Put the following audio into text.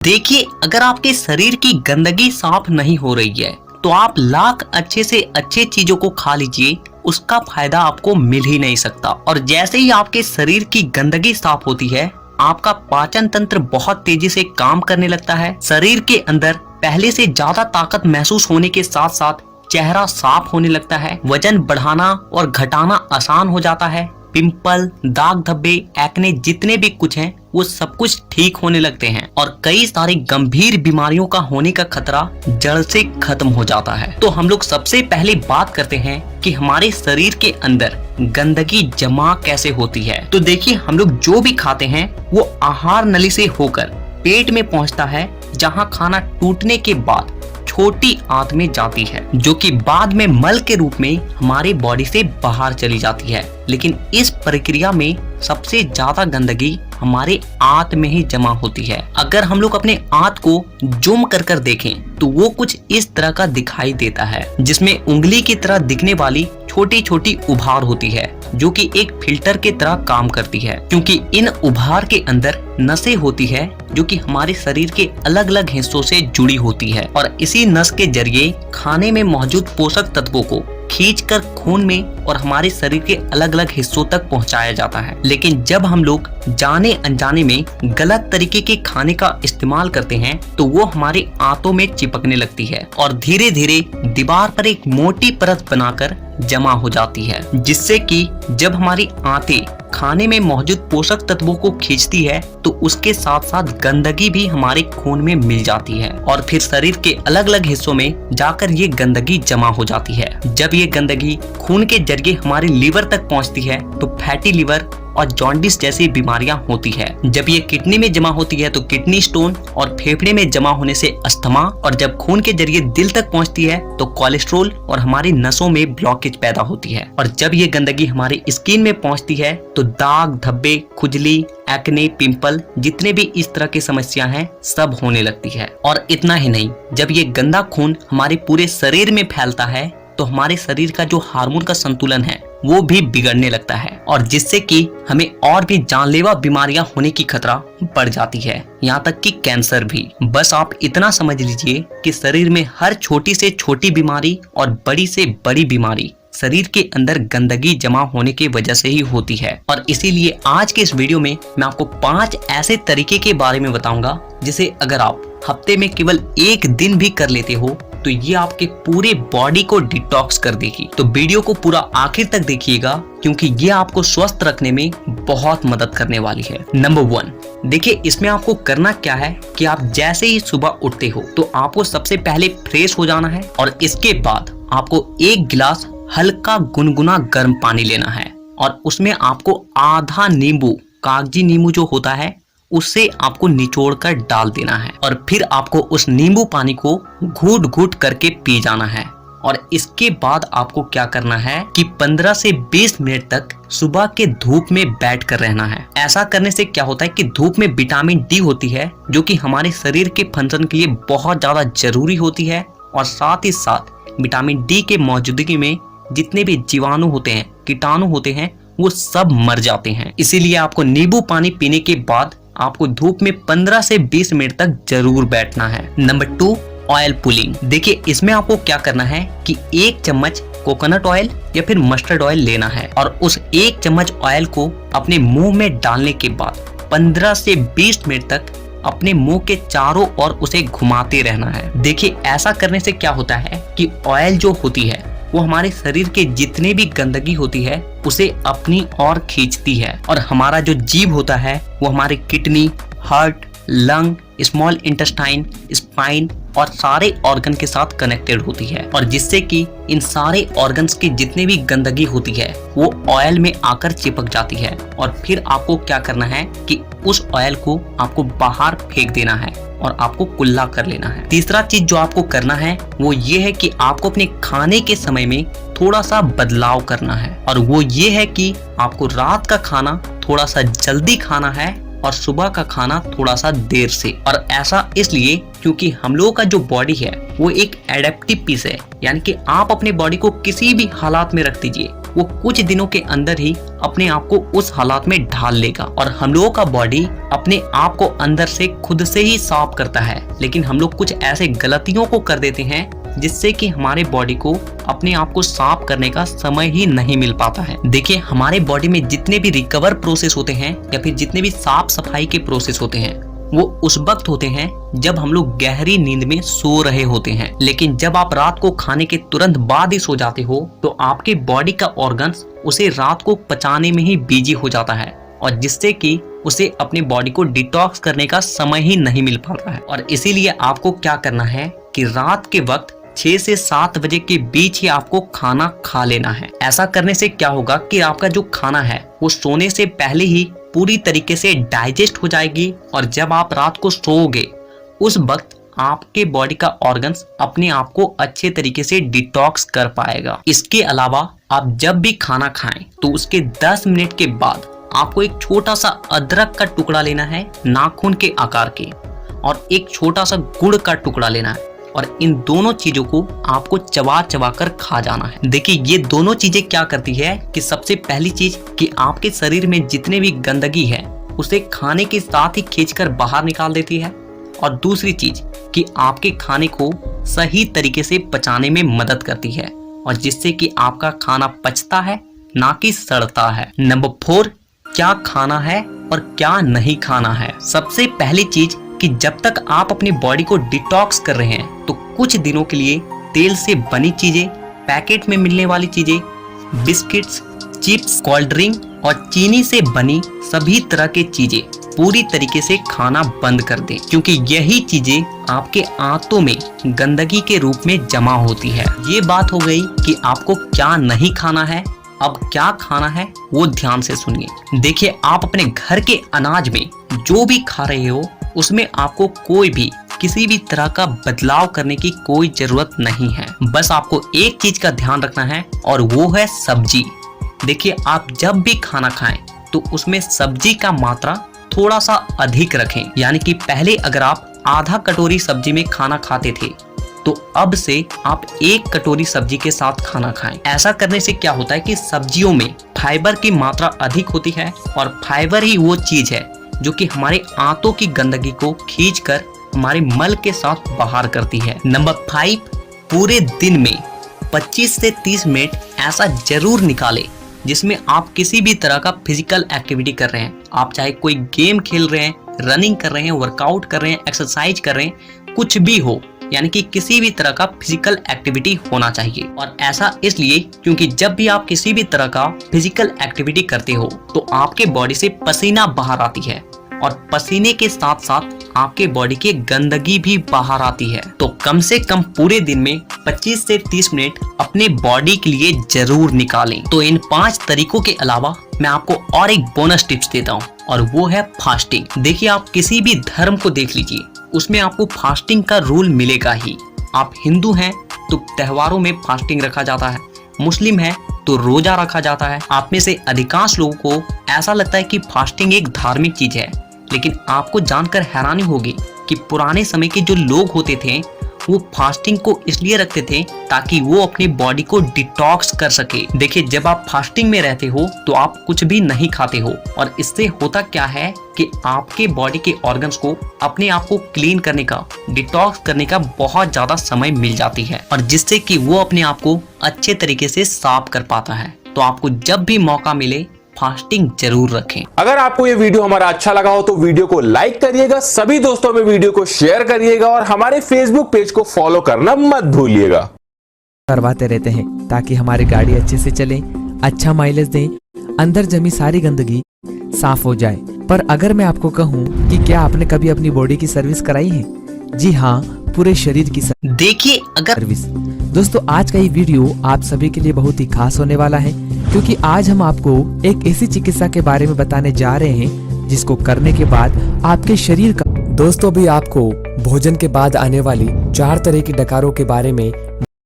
देखिए, अगर आपके शरीर की गंदगी साफ नहीं हो रही है तो आप लाख अच्छे से अच्छे चीजों को खा लीजिए, उसका फायदा आपको मिल ही नहीं सकता। और जैसे ही आपके शरीर की गंदगी साफ होती है, आपका पाचन तंत्र बहुत तेजी से काम करने लगता है। शरीर के अंदर पहले से ज्यादा ताकत महसूस होने के साथ साथ चेहरा साफ होने लगता है। वजन बढ़ाना और घटाना आसान हो जाता है। पिंपल, दाग धब्बे, एक्ने जितने भी कुछ हैं वो सब कुछ ठीक होने लगते हैं और कई सारी गंभीर बीमारियों का होने का खतरा जड़ से खत्म हो जाता है। तो हम लोग सबसे पहले बात करते हैं कि हमारे शरीर के अंदर गंदगी जमा कैसे होती है। तो देखिए, हम लोग जो भी खाते हैं वो आहार नली से होकर पेट में पहुंचता है, जहां खाना टूटने के बाद छोटी आंत में जाती है, जो कि बाद में मल के रूप में हमारे बॉडी से बाहर चली जाती है। लेकिन इस प्रक्रिया में सबसे ज्यादा गंदगी हमारे आंत में ही जमा होती है। अगर हम लोग अपने आंत को जूम कर देखें तो वो कुछ इस तरह का दिखाई देता है, जिसमें उंगली की तरह दिखने वाली छोटी छोटी उभार होती है, जो कि एक फिल्टर के तरह काम करती है, क्योंकि इन उभार के अंदर नसें होती है जो कि हमारे शरीर के अलग अलग हिस्सों से जुड़ी होती है और इसी नस के जरिए खाने में मौजूद पोषक तत्वों को खींचकर खून में और हमारे शरीर के अलग अलग हिस्सों तक पहुंचाया जाता है। लेकिन जब हम लोग जाने अनजाने में गलत तरीके के खाने का इस्तेमाल करते हैं तो वो हमारे आंतों में चिपकने लगती है और धीरे धीरे दीवार पर एक मोटी परत बनाकर जमा हो जाती है, जिससे कि जब हमारी आंतें खाने में मौजूद पोषक तत्वों को खींचती है तो उसके साथ साथ गंदगी भी हमारे खून में मिल जाती है और फिर शरीर के अलग अलग हिस्सों में जाकर ये गंदगी जमा हो जाती है। जब ये गंदगी खून के जरिए हमारे लीवर तक पहुंचती है तो फैटी लीवर और जॉन्डिस जैसी बीमारियां होती है। जब ये किडनी में जमा होती है तो किडनी स्टोन और फेफड़े में जमा होने से अस्थमा, और जब खून के जरिए दिल तक पहुंचती है तो कोलेस्ट्रोल और हमारी नसों में ब्लॉकेज पैदा होती है। और जब ये गंदगी हमारी स्किन में पहुंचती है तो दाग धब्बे, खुजली, एक्ने, पिंपल जितने भी इस तरह की समस्या हैं सब होने लगती है। और इतना ही नहीं, जब ये गंदा खून हमारे पूरे शरीर में फैलता है तो हमारे शरीर का जो हार्मोन का संतुलन है वो भी बिगड़ने लगता है और जिससे कि हमें और भी जानलेवा बीमारियां होने की खतरा बढ़ जाती है, यहाँ तक कि कैंसर भी। बस आप इतना समझ लीजिए कि शरीर में हर छोटी से छोटी बीमारी और बड़ी से बड़ी बीमारी शरीर के अंदर गंदगी जमा होने की वजह से ही होती है। और इसीलिए आज के इस वीडियो में मैं आपको 5 ऐसे तरीके के बारे में बताऊंगा जिसे अगर आप हफ्ते में केवल एक दिन भी कर लेते हो तो ये आपके पूरे बॉडी को डिटॉक्स कर देगी। तो वीडियो को पूरा आखिर तक देखिएगा, क्योंकि ये आपको स्वस्थ रखने में बहुत मदद करने वाली है। नंबर 1, देखिए इसमें आपको करना क्या है कि आप जैसे ही सुबह उठते हो तो आपको सबसे पहले फ्रेश हो जाना है और इसके बाद आपको 1 गिलास हल्का गुनगुना गर्म पानी लेना है और उसमें आपको आधा नींबू, कागजी नींबू जो होता है, उससे आपको निचोड़कर डाल देना है और फिर आपको उस नींबू पानी को घूट घूट करके पी जाना है। और इसके बाद आपको क्या करना है कि 15 से 20 मिनट तक सुबह के धूप में बैठ कर रहना है। ऐसा करने से क्या होता है कि धूप में विटामिन डी होती है, जो कि हमारे शरीर के फंक्शन के लिए बहुत ज्यादा जरूरी होती है और साथ ही साथ विटामिन डी के मौजूदगी में जितने भी जीवाणु होते हैं, कीटाणु होते हैं, वो सब मर जाते हैं। इसीलिए आपको नींबू पानी पीने के बाद आपको धूप में 15 से 20 मिनट तक जरूर बैठना है। Number 2, oil pulling. देखिए इसमें आपको क्या करना है कि 1 चम्मच कोकोनट ऑयल या फिर मस्टर्ड ऑयल लेना है और उस 1 चम्मच ऑयल को अपने मुंह में डालने के बाद 15 से 20 मिनट तक अपने मुंह के चारों ओर उसे घुमाते रहना है। देखिए ऐसा करने से क्या होता है कि ऑयल जो होती है वो हमारे शरीर के जितने भी गंदगी होती है उसे अपनी ओर खींचती है और हमारा जो जीभ होता है वो हमारे kidney, heart, lung, small intestine, spine और सारे ऑर्गन के साथ कनेक्टेड होती है और जिससे कि इन सारे ऑर्गन्स की जितने भी गंदगी होती है वो ऑयल में आकर चिपक जाती है और फिर आपको क्या करना है कि उस ऑयल को आपको बाहर फेंक देना है और आपको कुल्ला कर लेना है। तीसरा चीज जो आपको करना है वो ये है कि आपको अपने खाने के समय में थोड़ा सा बदलाव करना है और वो ये है कि आपको रात का खाना थोड़ा सा जल्दी खाना है और सुबह का खाना थोड़ा सा देर से। और ऐसा इसलिए क्योंकि हम लोगों का जो बॉडी है वो एक एडेप्टिव पीस है, यानी कि आप अपने बॉडी को किसी भी हालात में रख दीजिए, वो कुछ दिनों के अंदर ही अपने आप को उस हालात में ढाल लेगा। और हम लोगों का बॉडी अपने आप को अंदर से खुद से ही साफ करता है, लेकिन हम लोग कुछ ऐसे गलतियों को कर देते हैं जिससे कि हमारे बॉडी को अपने आप को साफ करने का समय ही नहीं मिल पाता है। देखिए, हमारे बॉडी में जितने भी रिकवर प्रोसेस होते हैं या फिर जितने भी साफ सफाई के प्रोसेस होते हैं, वो उस वक्त होते हैं जब हम लोग गहरी नींद में सो रहे होते हैं। लेकिन जब आप रात को खाने के तुरंत बाद ही सो जाते हो तो आपके बॉडी का ऑर्गन्स उसे रात को पचाने में ही बिजी हो जाता है, और जिससे कि उसे अपने बॉडी को डिटॉक्स करने का समय ही नहीं मिल पाता है। और इसीलिए आपको क्या करना है कि रात के वक्त 6 से 7 बजे के बीच ही आपको खाना खा लेना है। ऐसा करने से क्या होगा कि आपका जो खाना है वो सोने से पहले ही पूरी तरीके से डाइजेस्ट हो जाएगी, और जब आप रात को सोओगे उस वक्त आपके बॉडी का ऑर्गन्स अपने आप को अच्छे तरीके से डिटॉक्स कर पाएगा। इसके अलावा आप जब भी खाना खाएं तो उसके 10 मिनट के बाद आपको एक छोटा सा अदरक का टुकड़ा लेना है नाखून के आकार के, और एक छोटा सा गुड़ का टुकड़ा लेना है, और इन दोनों चीजों को आपको चबा चबा कर खा जाना है। देखिए, ये दोनों चीजें क्या करती है कि सबसे पहली चीज कि आपके शरीर में जितने भी गंदगी है उसे खाने के साथ ही खींचकर बाहर निकाल देती है, और दूसरी चीज कि आपके खाने को सही तरीके से पचाने में मदद करती है, और जिससे कि आपका खाना पचता है ना कि सड़ता है। नंबर 4, क्या खाना है और क्या नहीं खाना है। सबसे पहली चीज कि जब तक आप अपनी बॉडी को डिटॉक्स कर रहे हैं तो कुछ दिनों के लिए तेल से बनी चीजें, पैकेट में मिलने वाली चीजें, बिस्किट्स, चिप्स, कोल्ड ड्रिंक और चीनी से बनी सभी तरह के चीजें पूरी तरीके से खाना बंद कर दें, क्योंकि यही चीजें आपके आंतों में गंदगी के रूप में जमा होती है। ये बात हो गई कि आपको क्या नहीं खाना है। अब क्या खाना है वो ध्यान से सुनिए। देखिए, आप अपने घर के अनाज में जो भी खा रहे हो उसमें आपको कोई भी किसी भी तरह का बदलाव करने की कोई जरूरत नहीं है। बस आपको एक चीज का ध्यान रखना है, और वो है सब्जी। देखिए, आप जब भी खाना खाएं तो उसमें सब्जी का मात्रा थोड़ा सा अधिक रखें। यानी कि पहले अगर आप आधा कटोरी सब्जी में खाना खाते थे तो अब से आप 1 कटोरी सब्जी के साथ खाना खाएं। ऐसा करने से क्या होता है कि सब्जियों में फाइबर की मात्रा अधिक होती है, और फाइबर ही वो चीज है जो कि हमारे आंतों की गंदगी को खींचकर हमारे मल के साथ बाहर करती है। नंबर 5, पूरे दिन में 25 से 30 मिनट ऐसा जरूर निकालें जिसमें आप किसी भी तरह का फिजिकल एक्टिविटी कर रहे हैं। आप चाहे कोई गेम खेल रहे हैं, रनिंग कर रहे हैं, वर्कआउट कर रहे हैं, एक्सरसाइज कर रहे हैं, कुछ भी हो, यानी कि किसी भी तरह का फिजिकल एक्टिविटी होना चाहिए। और ऐसा इसलिए क्योंकि जब भी आप किसी भी तरह का फिजिकल एक्टिविटी करते हो तो आपके बॉडी से पसीना बाहर आती है, और पसीने के साथ साथ आपके बॉडी की गंदगी भी बाहर आती है। तो कम से कम पूरे दिन में 25 से 30 मिनट अपने बॉडी के लिए जरूर निकालें। तो इन 5 तरीकों के अलावा मैं आपको और एक बोनस टिप्स देता हूँ, और वो है फास्टिंग। देखिए, आप किसी भी धर्म को देख लीजिए, उसमें आपको फास्टिंग का रूल मिलेगा ही। आप हिंदू हैं तो त्योहारों में फास्टिंग रखा जाता है, मुस्लिम है तो रोजा रखा जाता है। आप में से अधिकांश लोगों को ऐसा लगता है कि फास्टिंग एक धार्मिक चीज है, लेकिन आपको जानकर हैरानी होगी कि पुराने समय के जो लोग होते थे वो फास्टिंग को इसलिए रखते थे ताकि वो अपनी बॉडी को डिटॉक्स कर सके। देखिए, जब आप फास्टिंग में रहते हो तो आप कुछ भी नहीं खाते हो, और इससे होता क्या है कि आपके बॉडी के ऑर्गन्स को अपने आप को क्लीन करने का, डिटॉक्स करने का बहुत ज्यादा समय मिल जाती है, और जिससे कि वो अपने आप को अच्छे तरीके से साफ कर पाता है। तो आपको जब भी मौका मिले फास्टिंग जरूर रखें। अगर आपको ये वीडियो हमारा अच्छा लगा हो तो वीडियो को लाइक करिएगा, सभी दोस्तों में वीडियो को शेयर करिएगा, और हमारे फेसबुक पेज को फॉलो करना मत भूलिएगा। करवाते रहते हैं ताकि हमारी गाड़ी अच्छे से चले, अच्छा माइलेज दें, अंदर जमी सारी गंदगी साफ हो जाए। पर अगर मैं आपको कहूं कि क्या आपने कभी अपनी बॉडी की सर्विस कराई है? जी हाँ, पूरे शरीर की देखिए अगर सर्विस। दोस्तों, आज का ये वीडियो आप सभी के लिए बहुत ही खास होने वाला है, क्योंकि आज हम आपको एक ऐसी चिकित्सा के बारे में बताने जा रहे हैं जिसको करने के बाद आपके शरीर का। दोस्तों, भी आपको भोजन के बाद आने वाली 4 तरह की डकारों के बारे में